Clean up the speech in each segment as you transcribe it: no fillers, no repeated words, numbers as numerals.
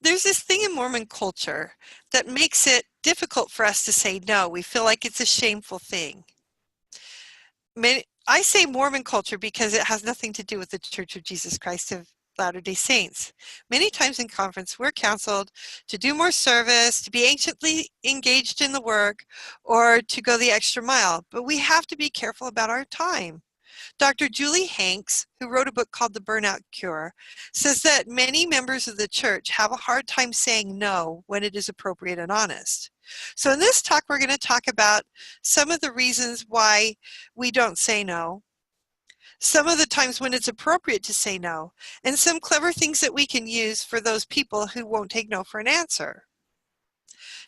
There's this thing in Mormon culture that makes it difficult for us to say no. We feel like it's a shameful thing. I say Mormon culture because it has nothing to do with the Church of Jesus Christ of Latter-day Saints. Many times in conference, we're counseled to do more service, to be anciently engaged in the work, or to go the extra mile. But we have to be careful about our time. Dr. Julie Hanks, who wrote a book called The Burnout Cure, says that many members of the church have a hard time saying no when it is appropriate and honest. So in this talk, we're going to talk about some of the reasons why we don't say no, some of the times when it's appropriate to say no, and some clever things that we can use for those people who won't take no for an answer.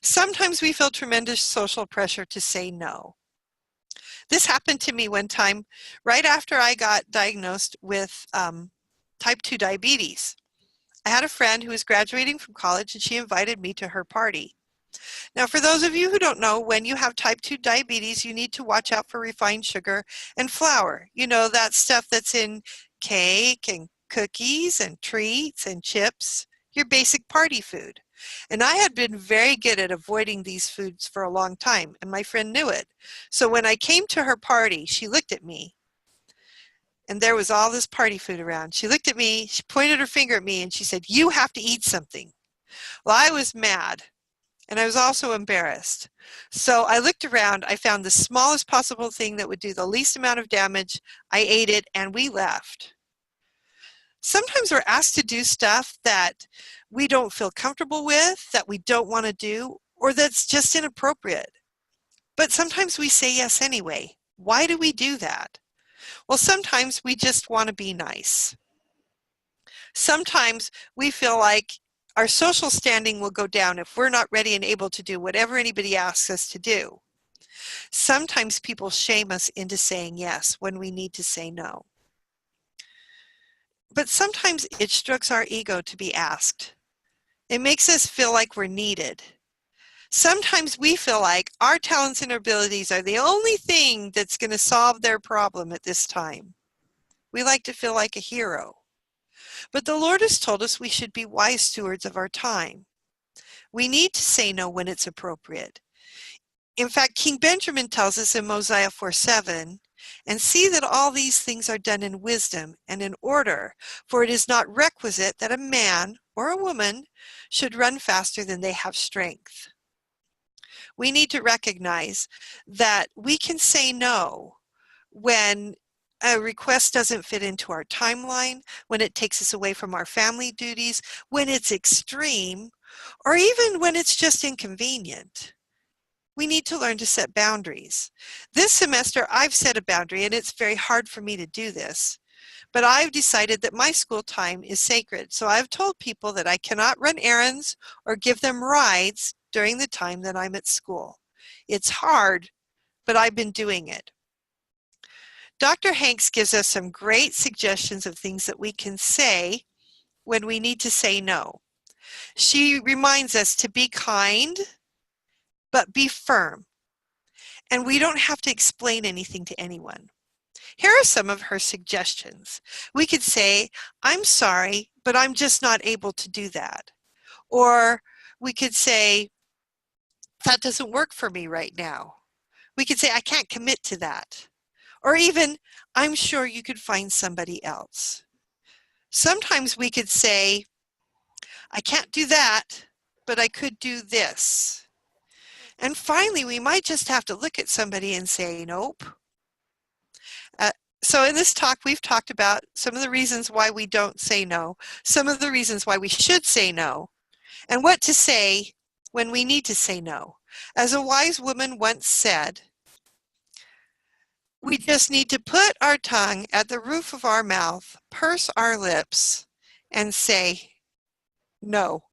Sometimes we feel tremendous social pressure to say no. This happened to me one time right after I got diagnosed with type 2 diabetes. I had a friend who was graduating from college and she invited me to her party. Now, for those of you who don't know, when you have type 2 diabetes, you need to watch out for refined sugar and flour. You know, that stuff that's in cake and cookies and treats and chips, your basic party food. And I had been very good at avoiding these foods for a long time, and my friend knew it. So when I came to her party, she looked at me, and there was all this party food around. She looked at me, she pointed her finger at me, and she said, "You have to eat something." Well, I was mad. And I was also embarrassed. So I looked around, I found the smallest possible thing that would do the least amount of damage. I ate it and we left. Sometimes we're asked to do stuff that we don't feel comfortable with, that we don't want to do, or that's just inappropriate. But sometimes we say yes anyway. Why do we do that? Well, sometimes we just want to be nice. Sometimes we feel like our social standing will go down if we're not ready and able to do whatever anybody asks us to do. Sometimes people shame us into saying yes when we need to say no. But sometimes it strokes our ego to be asked. It makes us feel like we're needed. Sometimes we feel like our talents and abilities are the only thing that's going to solve their problem at this time. We like to feel like a hero. But the Lord has told us we should be wise stewards of our time. We need to say no when it's appropriate. In fact, King Benjamin tells us in Mosiah 4:7, "And see that all these things are done in wisdom and in order, for it is not requisite that a man or a woman should run faster than they have strength." We need to recognize that we can say no when a request doesn't fit into our timeline, when it takes us away from our family duties, when it's extreme, or even when it's just inconvenient. We need to learn to set boundaries. This semester, I've set a boundary, and it's very hard for me to do this, but I've decided that my school time is sacred. So I've told people that I cannot run errands or give them rides during the time that I'm at school. It's hard, but I've been doing it. Dr. Hanks gives us some great suggestions of things that we can say when we need to say no. She reminds us to be kind, but be firm. And we don't have to explain anything to anyone. Here are some of her suggestions. We could say, "I'm sorry, but I'm just not able to do that." Or we could say, "That doesn't work for me right now." We could say, "I can't commit to that." Or even, "I'm sure you could find somebody else." Sometimes we could say, "I can't do that, but I could do this." And finally, we might just have to look at somebody and say, "Nope." So in this talk, we've talked about some of the reasons why we don't say no, some of the reasons why we should say no, and what to say when we need to say no. As a wise woman once said, we just need to put our tongue at the roof of our mouth, purse our lips, and say no.